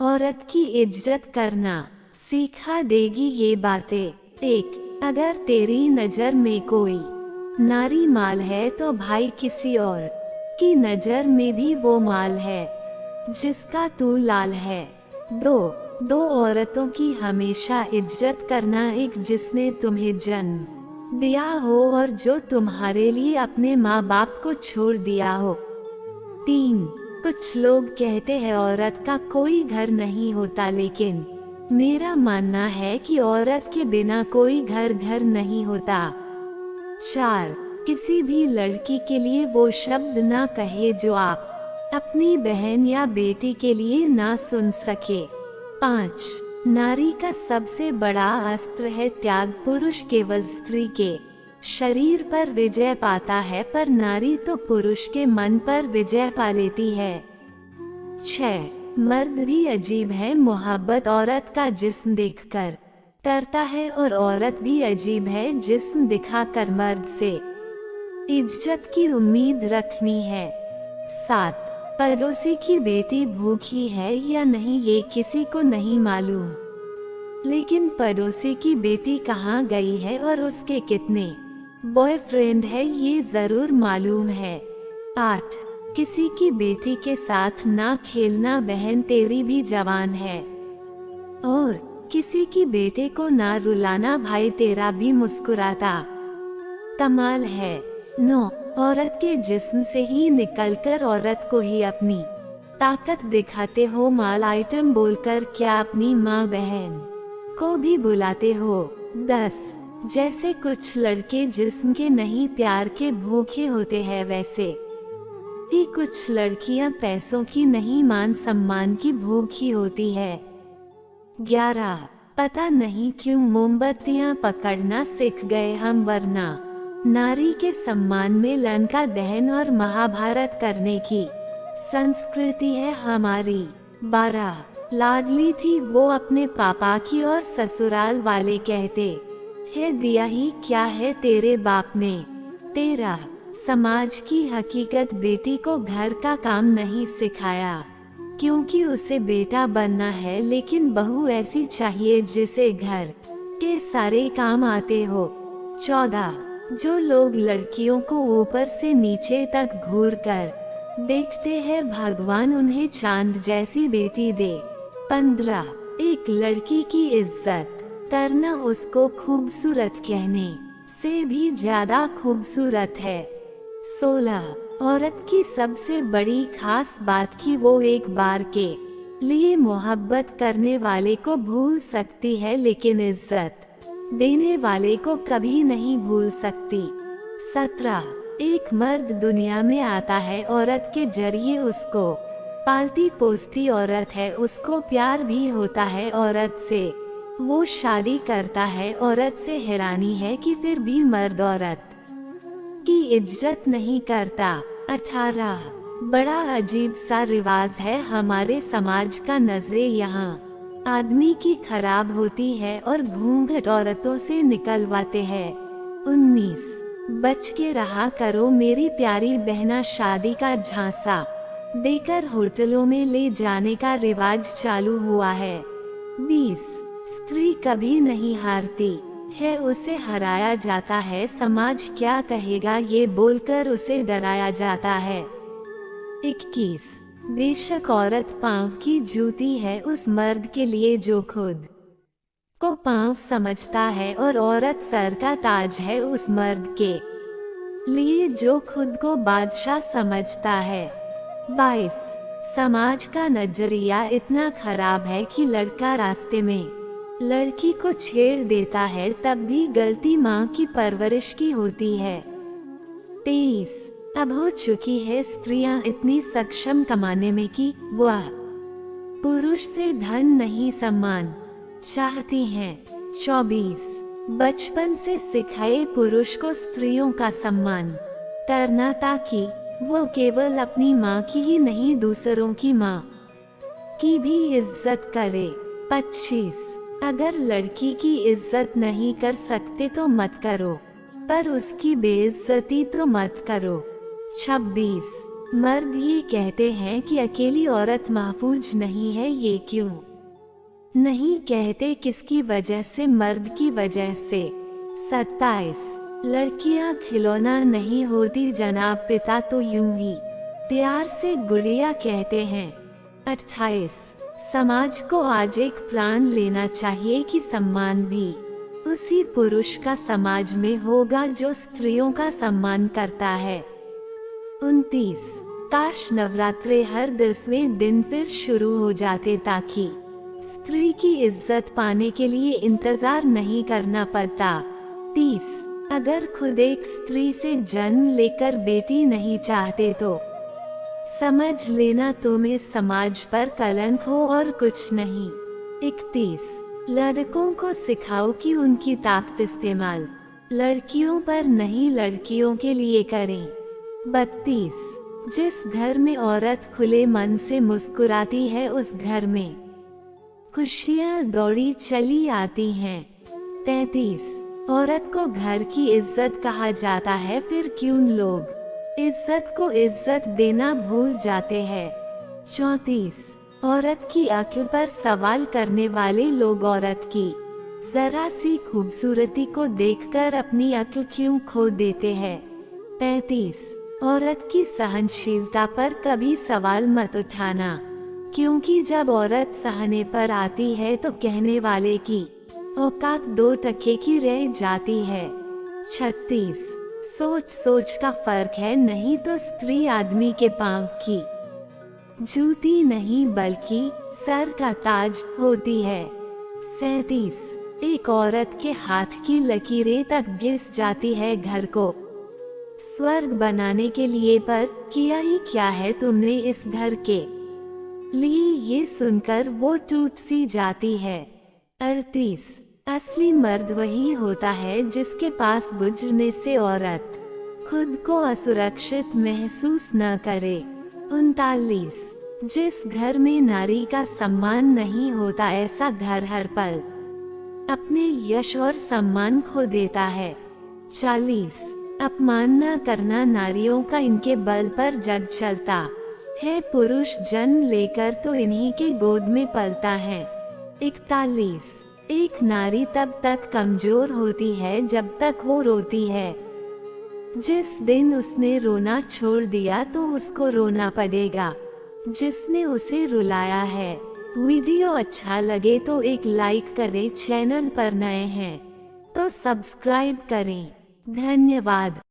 औरत की इज्जत करना सिखा देगी ये बातें। एक, अगर तेरी नजर में कोई नारी माल है तो भाई किसी और की नजर में भी वो माल है जिसका तू लाल है। दो औरतों की हमेशा इज्जत करना, एक जिसने तुम्हें जन्म दिया हो और जो तुम्हारे लिए अपने माँ बाप को छोड़ दिया हो। 3, कुछ लोग कहते हैं औरत का कोई घर नहीं होता, लेकिन मेरा मानना है कि औरत के बिना कोई घर नहीं होता। 4, किसी भी लड़की के लिए वो शब्द ना कहे जो आप अपनी बहन या बेटी के लिए ना सुन सके। 5, नारी का सबसे बड़ा अस्त्र है त्याग। पुरुष केवल स्त्री के शरीर पर विजय पाता है, पर नारी तो पुरुष के मन पर विजय पा लेती है। 6, मर्द भी अजीब है, मोहब्बत औरत का जिस्म देखकर करता है और औरत भी अजीब है, जिस्म दिखाकर मर्द से इज्जत की उम्मीद रखनी है। 7, पड़ोसी की बेटी भूखी है या नहीं ये किसी को नहीं मालूम, लेकिन पड़ोसी की बेटी कहाँ गई है और उसके कितने बॉयफ्रेंड है ये जरूर मालूम है। 8, किसी की बेटी के साथ ना खेलना, बहन तेरी भी जवान है, और किसी की बेटे को ना रुलाना, भाई तेरा भी मुस्कुराता कमाल है। 9, औरत के जिस्म से ही निकलकर औरत को ही अपनी ताकत दिखाते हो, माल आइटम बोलकर क्या अपनी माँ बहन को भी बुलाते हो। 10, जैसे कुछ लड़के जिस्म के नहीं प्यार के भूखे होते हैं, वैसे ही कुछ लड़कियां पैसों की नहीं मान सम्मान की भूखी होती है। 11, पता नहीं क्यों मोमबत्तियां पकड़ना सीख गए हम, वरना नारी के सम्मान में लंका दहन और महाभारत करने की संस्कृति है हमारी। 12, लाडली थी वो अपने पापा की और ससुराल वाले कहते है दिया ही क्या है तेरे बाप ने। 13, समाज की हकीकत, बेटी को घर का काम नहीं सिखाया क्योंकि उसे बेटा बनना है, लेकिन बहू ऐसी चाहिए जिसे घर के सारे काम आते हो। 14, जो लोग लड़कियों को ऊपर से नीचे तक घूर कर देखते हैं, भगवान उन्हें चांद जैसी बेटी दे। 15, एक लड़की की इज्जत करना उसको खूबसूरत कहने से भी ज्यादा खूबसूरत है। 16, औरत की सबसे बड़ी खास बात कि वो एक बार के लिए मोहब्बत करने वाले को भूल सकती है, लेकिन इज्जत देने वाले को कभी नहीं भूल सकती। 17, एक मर्द दुनिया में आता है, औरत के जरिए उसको पालती पोसती औरत है, उसको प्यार भी होता है औरत से, वो शादी करता है औरत से, हैरानी है कि फिर भी मर्द औरत की इज्जत नहीं करता। 18, बड़ा अजीब सा रिवाज है हमारे समाज का, नजरे यहाँ आदमी की खराब होती है और घूंघट औरतों से निकलवाते हैं। 19, बच के रहा करो मेरी प्यारी बहना, शादी का झांसा देकर होटलों में ले जाने का रिवाज चालू हुआ है। 20, स्त्री कभी नहीं हारती है, उसे हराया जाता है, समाज क्या कहेगा ये बोलकर उसे डराया जाता है। 21, बेशक औरत पांव की जूती है उस मर्द के लिए जो खुद को पांव समझता है, और औरत सर का ताज है उस मर्द के लिए जो खुद को बादशाह समझता है। 22, समाज का नजरिया इतना खराब है कि लड़का रास्ते में लड़की को छेड़ देता है, तब भी गलती माँ की परवरिश की होती है। 23, अब हो चुकी है स्त्रियां इतनी सक्षम कमाने में कि वह पुरुष से धन नहीं सम्मान चाहती हैं। 24, बचपन से सिखाए पुरुष को स्त्रियों का सम्मान करना, ताकि वो केवल अपनी माँ की ही नहीं दूसरों की माँ की भी इज्जत करे। 25, अगर लड़की की इज्जत नहीं कर सकते तो मत करो, पर उसकी बेइज्जती तो मत करो। 26, मर्द ये कहते हैं कि अकेली औरत महफूज नहीं है, ये क्यों नहीं कहते? किसकी वजह से? मर्द की वजह से। 27 लड़कियां खिलौना नहीं होती जनाब, पिता तो यूं ही प्यार से गुड़िया कहते हैं। 28 समाज को आज एक प्रण लेना चाहिए कि सम्मान भी उसी पुरुष का समाज में होगा जो स्त्रियों का सम्मान करता है। 29 काश नवरात्रे हर 10वें दिन फिर शुरू हो जाते, ताकि स्त्री की इज्जत पाने के लिए इंतजार नहीं करना पड़ता। 30 अगर खुद एक स्त्री से जन्म लेकर बेटी नहीं चाहते तो समझ लेना तुम इस समाज पर कलंक हो और कुछ नहीं। 31 लड़कों को सिखाओ कि उनकी ताकत इस्तेमाल लड़कियों पर नहीं, लड़कियों के लिए करें। 32 जिस घर में औरत खुले मन से मुस्कुराती है उस घर में खुशियाँ दौड़ी चली आती हैं। 33 औरत को घर की इज्जत कहा जाता है, फिर क्यों लोग इज्जत को इज्जत देना भूल जाते हैं। 34 औरत की अक्ल पर सवाल करने वाले लोग औरत की जरा सी खूबसूरती को देखकर अपनी अक्ल क्यों खो देते हैं। 35 औरत की सहनशीलता पर कभी सवाल मत उठाना, क्योंकि जब औरत सहने पर आती है तो कहने वाले की औकात 2 टके की रह जाती है। 36 सोच सोच का फर्क है, नहीं तो स्त्री आदमी के पांव की जूती नहीं बल्कि सर का ताज होती है। 37 एक औरत के हाथ की लकीरें तक घिस जाती है घर को स्वर्ग बनाने के लिए, पर किया ही क्या है तुमने इस घर के लिए? ये सुनकर वो टूट सी जाती है। 38 असली मर्द वही होता है जिसके पास गुजरने से औरत खुद को असुरक्षित महसूस न करे। 39 जिस घर में नारी का सम्मान नहीं होता, ऐसा घर हर पल अपने यश और सम्मान खो देता है। 40 अपमान न करना नारियों का, इनके बल पर जग चलता है, पुरुष जन्म लेकर तो इन्हीं के गोद में पलता है। 41 एक नारी तब तक कमजोर होती है जब तक वो रोती है, जिस दिन उसने रोना छोड़ दिया तो उसको रोना पड़ेगा जिसने उसे रुलाया है। वीडियो अच्छा लगे तो एक लाइक करें, चैनल पर नए हैं तो सब्सक्राइब करें। धन्यवाद।